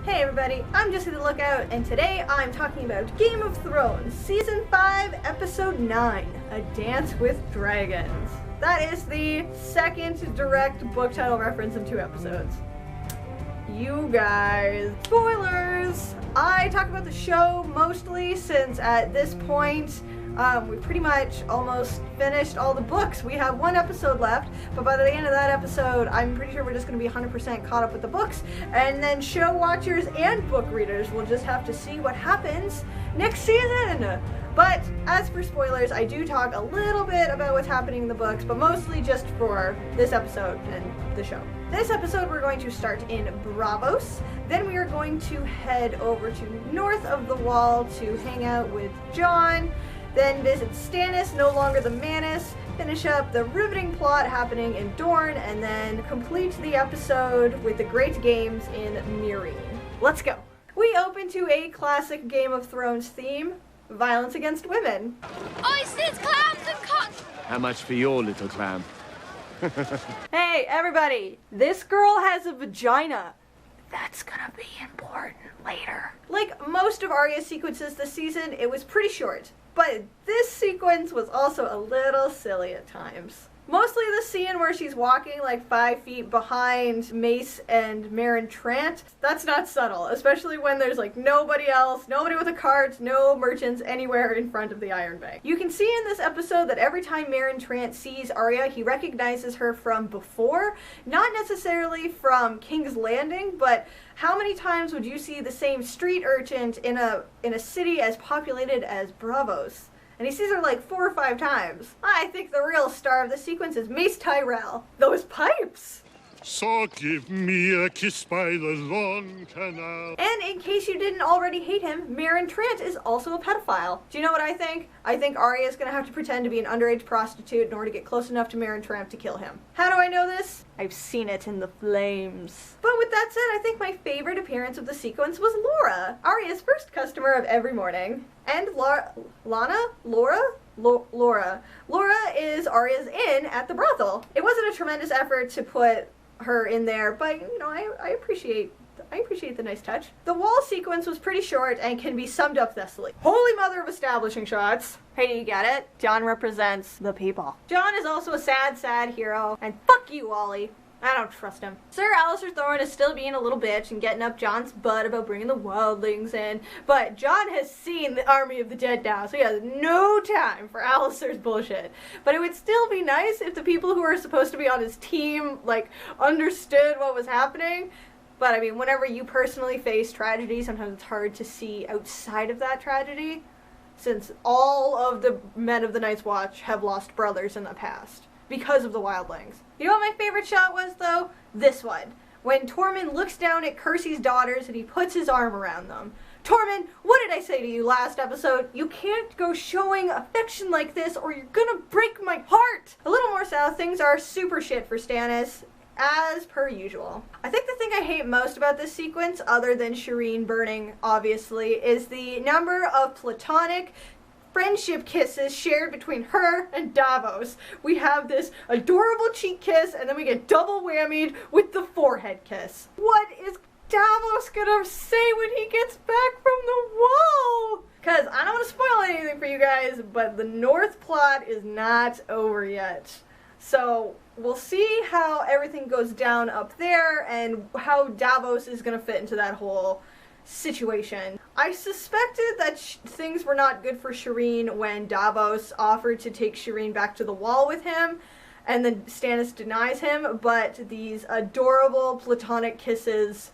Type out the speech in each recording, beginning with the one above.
Hey everybody, I'm Jesse the Lookout, and today I'm talking about Game of Thrones, Season 5, Episode 9, A Dance with Dragons. That is the second direct book title reference in 2 episodes. You guys. Spoilers! I talk about the show mostly since at this point, we pretty much almost finished all the books. We have 1 episode left, but by the end of that episode, I'm pretty sure we're just going to be 100% caught up with the books, and then show watchers and book readers will just have to see what happens next season. But as for spoilers, I do talk a little bit about what's happening in the books, but mostly just for this episode and the show. This episode we're going to start in Braavos, then we are going to head over to north of the Wall to hang out with Jon, then visit Stannis, no longer the Manus, finish up the riveting plot happening in Doran, and then complete the episode with the great games in Meereen. Let's go! We open to a classic Game of Thrones theme, violence against women. Oysters, clams, and cod! How much for your little clam? Hey, everybody! This girl has a vagina. That's gonna be important later. Like most of Arya's sequences this season, it was pretty short. But this sequence was also a little silly at times. Mostly the scene where she's walking like 5 feet behind Mace and Meryn Trant. That's not subtle, especially when there's like nobody else, nobody with a cart, no merchants anywhere in front of the Iron Bank. You can see in this episode that every time Meryn Trant sees Arya, he recognizes her from before. Not necessarily from King's Landing, but how many times would you see the same street urchin in a city as populated as Braavos? And he sees her like 4 or 5 times. I think the real star of the sequence is Mace Tyrell. Those pipes! So give me a kiss by the long canal. And in case you didn't already hate him, Meryn Trant is also a pedophile. Do you know what I think? I think Arya is going to have to pretend to be an underage prostitute in order to get close enough to Meryn Trant to kill him. How do I know this? I've seen it in the flames. But with that said, I think my favorite appearance of the sequence was Laura, Arya's first customer of every morning. And Laura is Arya's inn at the brothel. It wasn't a tremendous effort to put her in there, but you know, I appreciate the nice touch. The wall sequence was pretty short and can be summed up thusly. Holy mother of establishing shots. Hey, do you get it? Jon represents the people. Jon is also a sad, sad hero, and fuck you, Ollie. I don't trust him. Sir Alistair Thorne is still being a little bitch and getting up Jon's butt about bringing the wildlings in, but Jon has seen the Army of the Dead now, so he has no time for Alistair's bullshit. But it would still be nice if the people who are supposed to be on his team, like, understood what was happening. But I mean, whenever you personally face tragedy, sometimes it's hard to see outside of that tragedy, since all of the men of the Night's Watch have lost brothers in the past because of the wildlings. You know what my favorite shot was, though? This one. When Tormund looks down at Cersei's daughters and he puts his arm around them. Tormund, what did I say to you last episode? You can't go showing affection like this or you're gonna break my heart! A little more south, things are super shit for Stannis, as per usual. I think the thing I hate most about this sequence, other than Shireen burning, obviously, is the number of platonic friendship kisses shared between her and Davos. We have this adorable cheek kiss, and then we get double whammied with the forehead kiss. What is Davos gonna say when he gets back from the wall? Because I don't want to spoil anything for you guys, but the North plot is not over yet. So we'll see how everything goes down up there and how Davos is gonna fit into that whole situation. I suspected that things were not good for Shireen when Davos offered to take Shireen back to the wall with him, and then Stannis denies him, but these adorable platonic kisses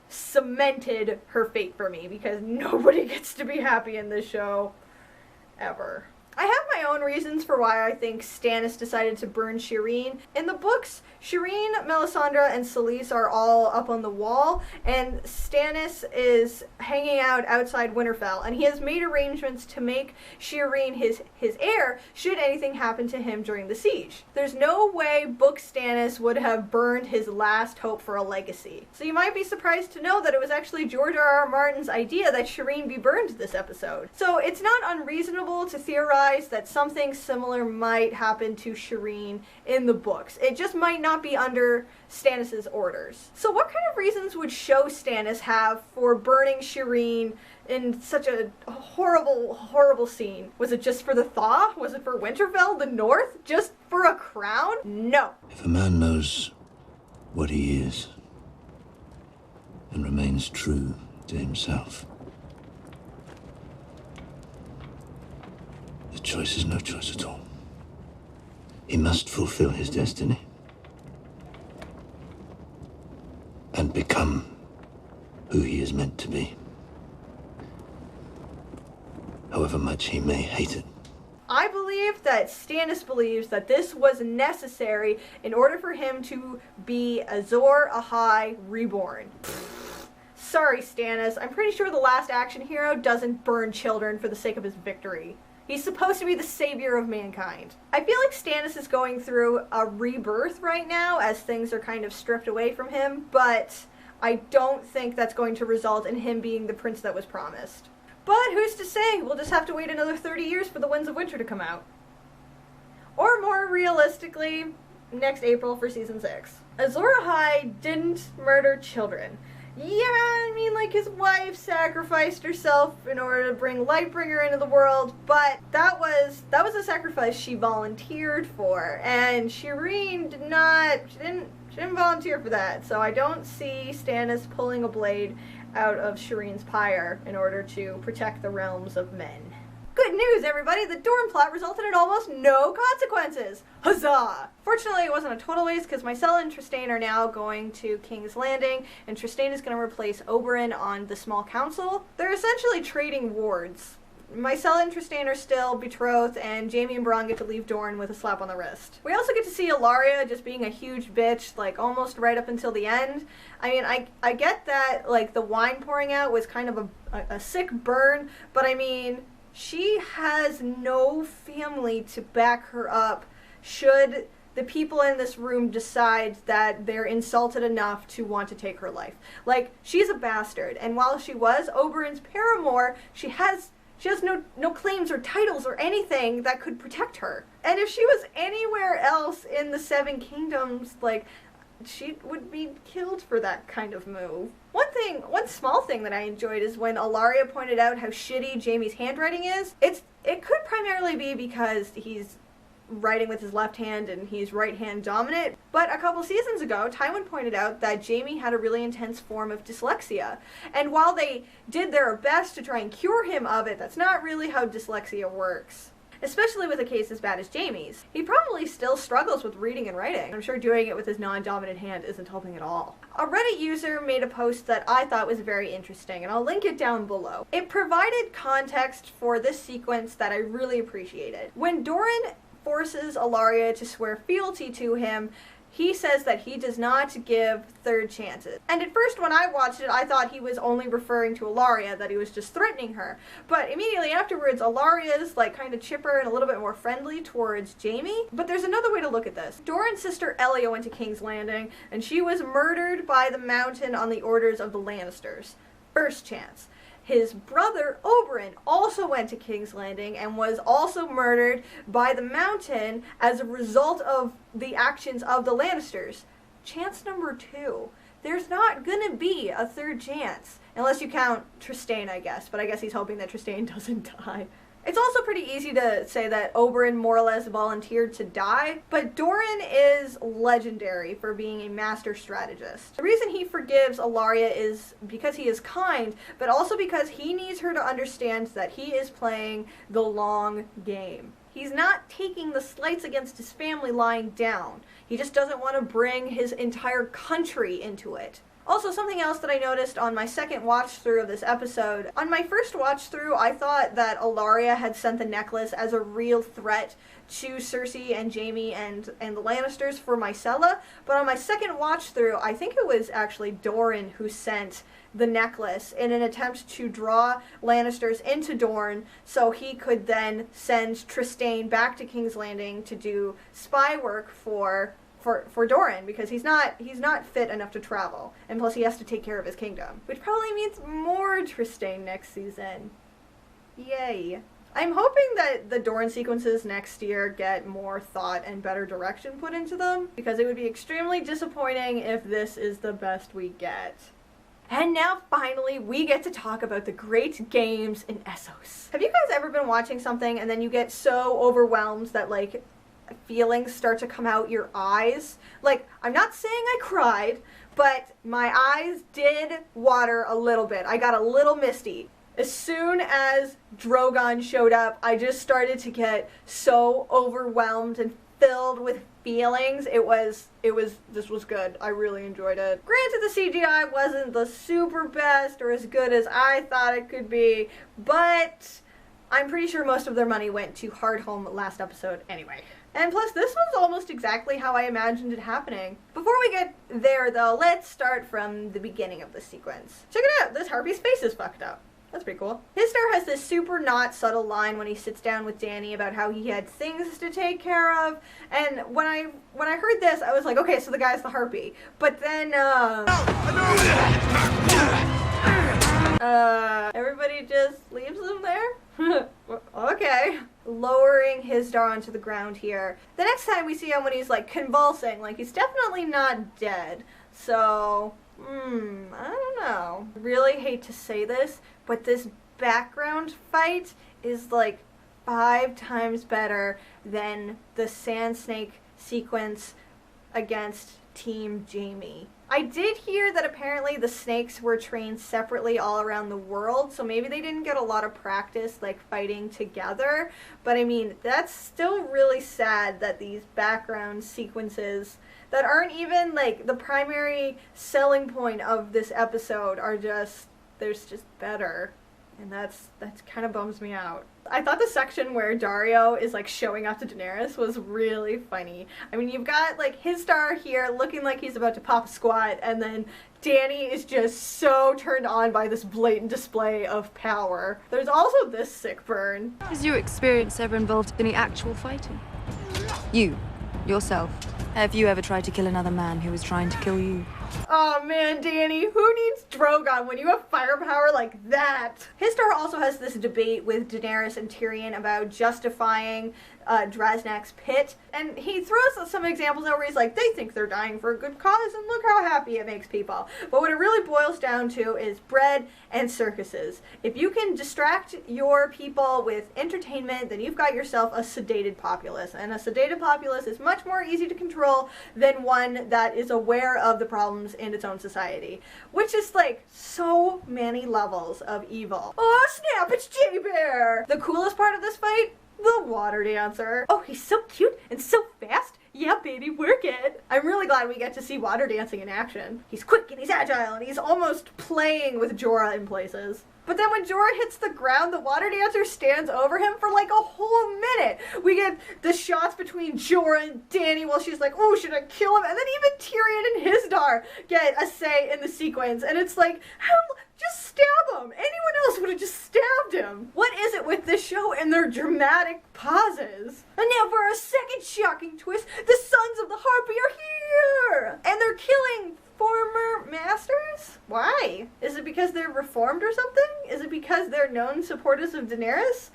cemented her fate for me, because nobody gets to be happy in this show, ever. I have my own reasons for why I think Stannis decided to burn Shireen. In the books, Shireen, Melisandre, and Selyse are all up on the wall, and Stannis is hanging out outside Winterfell, and he has made arrangements to make Shireen his heir should anything happen to him during the siege. There's no way Book Stannis would have burned his last hope for a legacy. So you might be surprised to know that it was actually George R.R. Martin's idea that Shireen be burned this episode. So it's not unreasonable to theorize that that something similar might happen to Shireen in the books. It just might not be under Stannis' orders. So what kind of reasons would show Stannis have for burning Shireen in such a horrible, horrible scene? Was it just for the thaw? Was it for Winterfell, the North? Just for a crown? No. If a man knows what he is and remains true to himself, the choice is no choice at all. He must fulfill his destiny and become who he is meant to be, however much he may hate it. I believe that Stannis believes that this was necessary in order for him to be Azor Ahai reborn. Sorry, Stannis. I'm pretty sure the last action hero doesn't burn children for the sake of his victory. He's supposed to be the savior of mankind. I feel like Stannis is going through a rebirth right now as things are kind of stripped away from him, but I don't think that's going to result in him being the prince that was promised. But who's to say? We'll just have to wait another 30 years for the Winds of Winter to come out. Or more realistically, next April for season 6. Azor Ahai didn't murder children. Yeah, I mean, like, his wife sacrificed herself in order to bring Lightbringer into the world, but that was a sacrifice she volunteered for, and Shireen didn't volunteer for that, so I don't see Stannis pulling a blade out of Shireen's pyre in order to protect the realms of men. Good news, everybody! The Doran plot resulted in almost no consequences! Huzzah! Fortunately, it wasn't a total waste, because Myrcella and Trystane are now going to King's Landing, and Trystane is going to replace Oberyn on the Small Council. They're essentially trading wards. Myrcella and Trystane are still betrothed, and Jaime and Bronn get to leave Doran with a slap on the wrist. We also get to see Ellaria just being a huge bitch, like, almost right up until the end. I mean, I get that, like, the wine pouring out was kind of a sick burn, but I mean, she has no family to back her up should the people in this room decide that they're insulted enough to want to take her life. Like, she's a bastard, and while she was Oberyn's paramour, she has no claims or titles or anything that could protect her. And if she was anywhere else in the Seven Kingdoms, like, she would be killed for that kind of move. One small thing that I enjoyed is when Ellaria pointed out how shitty Jaime's handwriting is. It could primarily be because he's writing with his left hand and he's right hand dominant, but a couple seasons ago, Tywin pointed out that Jaime had a really intense form of dyslexia, and while they did their best to try and cure him of it, that's not really how dyslexia works. Especially with a case as bad as Jaime's. He probably still struggles with reading and writing. I'm sure doing it with his non-dominant hand isn't helping at all. A Reddit user made a post that I thought was very interesting, and I'll link it down below. It provided context for this sequence that I really appreciated. When Doran forces Ellaria to swear fealty to him, he says that he does not give third chances. And at first when I watched it, I thought he was only referring to Ellaria, that he was just threatening her. But immediately afterwards, Ellaria's like kind of chipper and a little bit more friendly towards Jaime. But there's another way to look at this. Doran's sister Elia went to King's Landing, and she was murdered by the Mountain on the orders of the Lannisters. First chance. His brother, Oberyn, also went to King's Landing and was also murdered by the Mountain as a result of the actions of the Lannisters. Chance number 2. There's not gonna be a third chance. Unless you count Trystane, I guess. But I guess he's hoping that Trystane doesn't die. It's also pretty easy to say that Oberyn more or less volunteered to die, but Doran is legendary for being a master strategist. The reason he forgives Ellaria is because he is kind, but also because he needs her to understand that he is playing the long game. He's not taking the slights against his family lying down. He just doesn't want to bring his entire country into it. Also, something else that I noticed on my second watch-through of this episode. On my first watch-through, I thought that Ellaria had sent the necklace as a real threat to Cersei and Jaime and the Lannisters for Myrcella, but on my second watch-through, I think it was actually Doran who sent the necklace in an attempt to draw Lannisters into Dorne so he could then send Trystane back to King's Landing to do spy work for Doran, because he's not fit enough to travel, and plus he has to take care of his kingdom, which probably means more Trystane next season. Yay. I'm hoping that the Doran sequences next year get more thought and better direction put into them, because it would be extremely disappointing if this is the best we get. And now finally we get to talk about the great games in Essos. Have you guys ever been watching something and then you get so overwhelmed that like feelings start to come out your eyes? Like, I'm not saying I cried, but my eyes did water a little bit. I got a little misty. As soon as Drogon showed up, I just started to get so overwhelmed and filled with feelings. This was good. I really enjoyed it. Granted, the CGI wasn't the super best or as good as I thought it could be, but I'm pretty sure most of their money went to Hardhome last episode anyway. And plus, this was almost exactly how I imagined it happening. Before we get there, though, let's start from the beginning of the sequence. Check it out. This harpy's face is fucked up. That's pretty cool. Histar has this super not subtle line when he sits down with Dany about how he had things to take care of. And when I heard this, I was like, okay, so the guy's the harpy. But then, everybody just leaves him there? Okay. Lowering Histar onto the ground here. The next time we see him when he's like convulsing, like he's definitely not dead. So, I don't know. I really hate to say this, but this background fight is like 5 times better than the Sand Snake sequence against Team Jaime. I did hear that apparently the snakes were trained separately all around the world, so maybe they didn't get a lot of practice like fighting together, but I mean, that's still really sad that these background sequences that aren't even like the primary selling point of this episode are just, there's just better. And that's kind of bums me out. I thought the section where Dario is like showing up to Daenerys was really funny. I mean, you've got like Histar here looking like he's about to pop a squat, and then Dany is just so turned on by this blatant display of power. There's also this sick burn. Has your experience ever involved any actual fighting? Yourself. Have you ever tried to kill another man who was trying to kill you? Oh man, Dany, who needs Drogon when you have firepower like that? Histar also has this debate with Daenerys and Tyrion about justifying Draznak's pit, and he throws some examples out where he's like, they think they're dying for a good cause, and look how happy it makes people. But what it really boils down to is bread and circuses. If you can distract your people with entertainment, then you've got yourself a sedated populace, and a sedated populace is much more easy to control than one that is aware of the problems in its own society, which is like so many levels of evil. Oh snap, it's J-Bear! The coolest part of this fight? The water dancer. Oh, he's so cute and so fast. Yeah, baby, work it. I'm really glad we get to see water dancing in action. He's quick and he's agile and he's almost playing with Jorah in places. But then when Jorah hits the ground, the water dancer stands over him for like a whole minute. We get the shots between Jorah and Dany while she's like, oh, should I kill him? And then even Tyrion and Histar get a say in the sequence. And it's like, how? Just stab him. Anyone else would have just stabbed him. What is it with this show and their dramatic pauses? And now for our second shocking twist, the Sons of the Harpy are here! And they're killing former masters? Why? Is it because they're reformed or something? Is it because they're known supporters of Daenerys?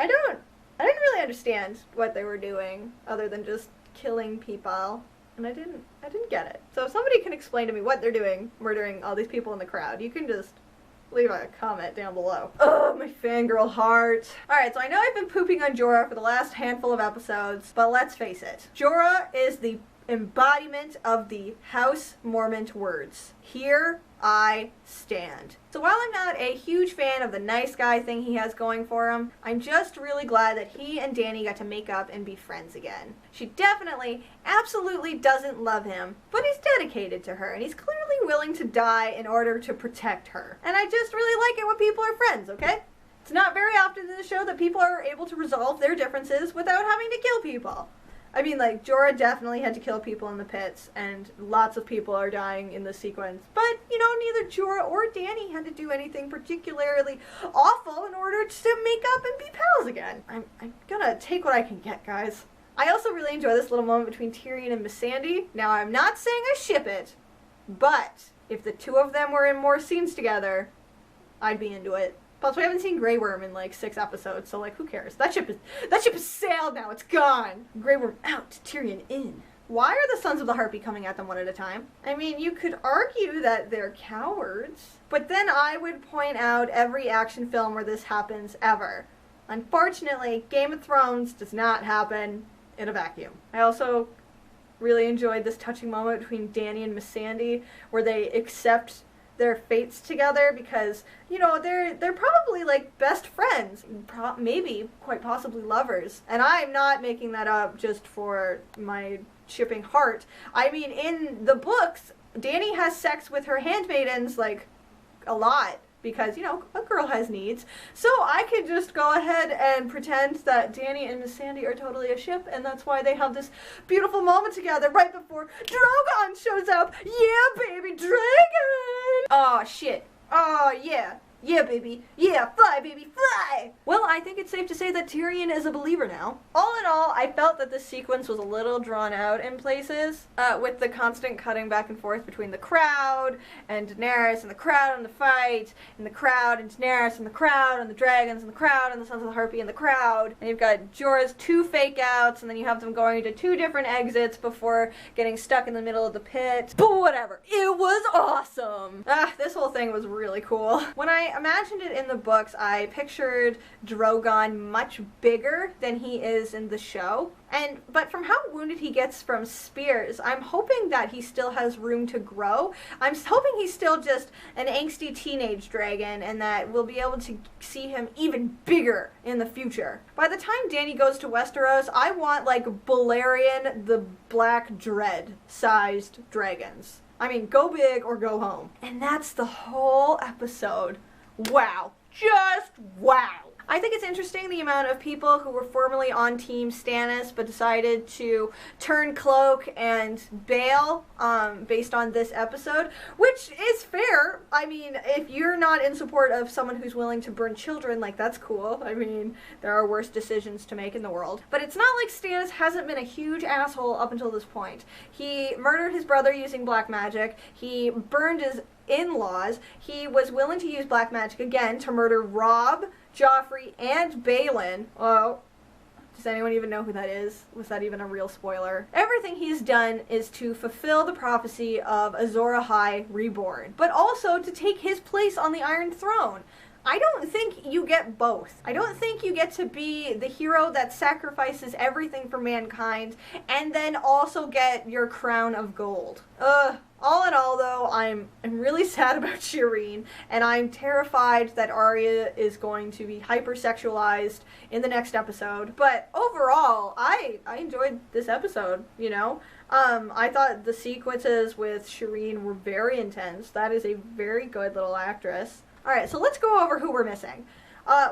I didn't really understand what they were doing other than just killing people. And I didn't get it. So if somebody can explain to me what they're doing, murdering all these people in the crowd, you can just leave a comment down below. Oh, my fangirl heart. Alright, so I know I've been pooping on Jorah for the last handful of episodes, but let's face it. Jorah is the embodiment of the House Mormont words. Here I stand. So while I'm not a huge fan of the nice guy thing he has going for him, I'm just really glad that he and Dany got to make up and be friends again. She definitely, absolutely doesn't love him, but he's dedicated to her, and he's clearly willing to die in order to protect her. And I just really like it when people are friends, okay? It's not very often in the show that people are able to resolve their differences without having to kill people. I mean, like, Jorah definitely had to kill people in the pits, and lots of people are dying in this sequence. But, you know, neither Jorah or Dany had to do anything particularly awful in order to make up and be pals again. I'm gonna take what I can get, guys. I also really enjoy this little moment between Tyrion and Missandei. Now, I'm not saying I ship it, but if the two of them were in more scenes together, I'd be into it. Plus, we haven't seen Grey Worm in like 6 episodes, so like, who cares? That ship is sailed now. It's gone. Grey Worm out, Tyrion in. Why are the Sons of the Harpy coming at them one at a time? I mean, you could argue that they're cowards, but then I would point out every action film where this happens ever. Unfortunately, Game of Thrones does not happen in a vacuum. I also really enjoyed this touching moment between Dany and Missandei where they accept their fates together because, you know, they're probably like best friends, maybe quite possibly lovers. And I'm not making that up just for my shipping heart. I mean, in the books, Dany has sex with her handmaidens like a lot because, you know, a girl has needs. So I could just go ahead and pretend that Dany and Missandei are totally a ship, and that's why they have this beautiful moment together right before Drogon shows up. Yeah, baby, dragon! Oh, shit. Oh, yeah. Yeah, baby. Yeah, fly, baby, fly! Well, I think it's safe to say that Tyrion is a believer now. All in all, I felt that this sequence was a little drawn out in places, with the constant cutting back and forth between the crowd and Daenerys and the crowd and the fight, and the crowd and Daenerys and the crowd and the dragons and the crowd and the Sons of the Harpy and the crowd. And you've got Jorah's 2 fake outs, and then you have them going to 2 different exits before getting stuck in the middle of the pit. But whatever. It was awesome! This whole thing was really cool. When I imagined it in the books, I pictured Drogon much bigger than he is in the show. But from how wounded he gets from spears, I'm hoping that he still has room to grow. I'm hoping he's still just an angsty teenage dragon and that we'll be able to see him even bigger in the future. By the time Dany goes to Westeros, I want like Balerion the Black Dread sized dragons. I mean, go big or go home. And that's the whole episode. Wow. Just wow. I think it's interesting the amount of people who were formerly on Team Stannis but decided to turn cloak and bail based on this episode, which is fair. I mean, if you're not in support of someone who's willing to burn children, like, that's cool. I mean, there are worse decisions to make in the world. But it's not like Stannis hasn't been a huge asshole up until this point. He murdered his brother using black magic. He burned his in-laws. He was willing to use black magic again to murder Robb, Joffrey, and Balin. Oh, does anyone even know who that is? Was that even a real spoiler? Everything he's done is to fulfill the prophecy of Azor Ahai reborn, but also to take his place on the Iron Throne. I don't think you get both. I don't think you get to be the hero that sacrifices everything for mankind and then also get your crown of gold. All in all, though, I'm really sad about Shireen, and I'm terrified that Arya is going to be hypersexualized in the next episode. But overall, I enjoyed this episode, you know? I thought the sequences with Shireen were very intense. That is a very good little actress. Alright, so let's go over who we're missing.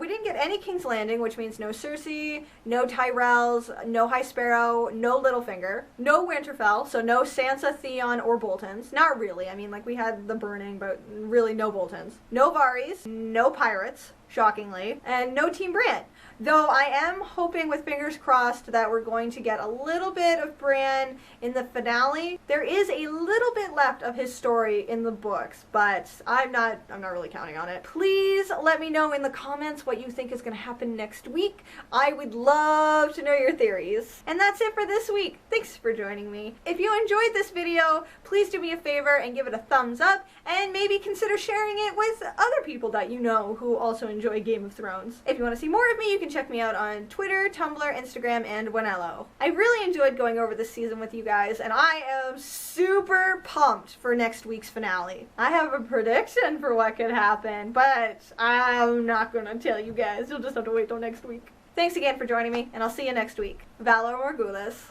We didn't get any King's Landing, which means no Cersei, no Tyrells, no High Sparrow, no Littlefinger, no Winterfell, so no Sansa, Theon, or Boltons. Not really, I mean, like, we had the Burning, but really no Boltons. No Varys, no Pirates, shockingly, and no Team Bran. Though I am hoping with fingers crossed that we're going to get a little bit of Bran in the finale. There is a little bit left of his story in the books, but I'm not really counting on it. Please let me know in the comments what you think is going to happen next week. I would love to know your theories. And that's it for this week. Thanks for joining me. If you enjoyed this video, please do me a favor and give it a thumbs up, and maybe consider sharing it with other people that you know who also enjoy Game of Thrones. If you want to see more of me, you can check me out on Twitter, Tumblr, Instagram, and Wenello. I really enjoyed going over this season with you guys, and I am super pumped for next week's finale. I have a prediction for what could happen, but I'm not gonna tell you guys. You'll just have to wait till next week. Thanks again for joining me, and I'll see you next week. Valor Morgulis.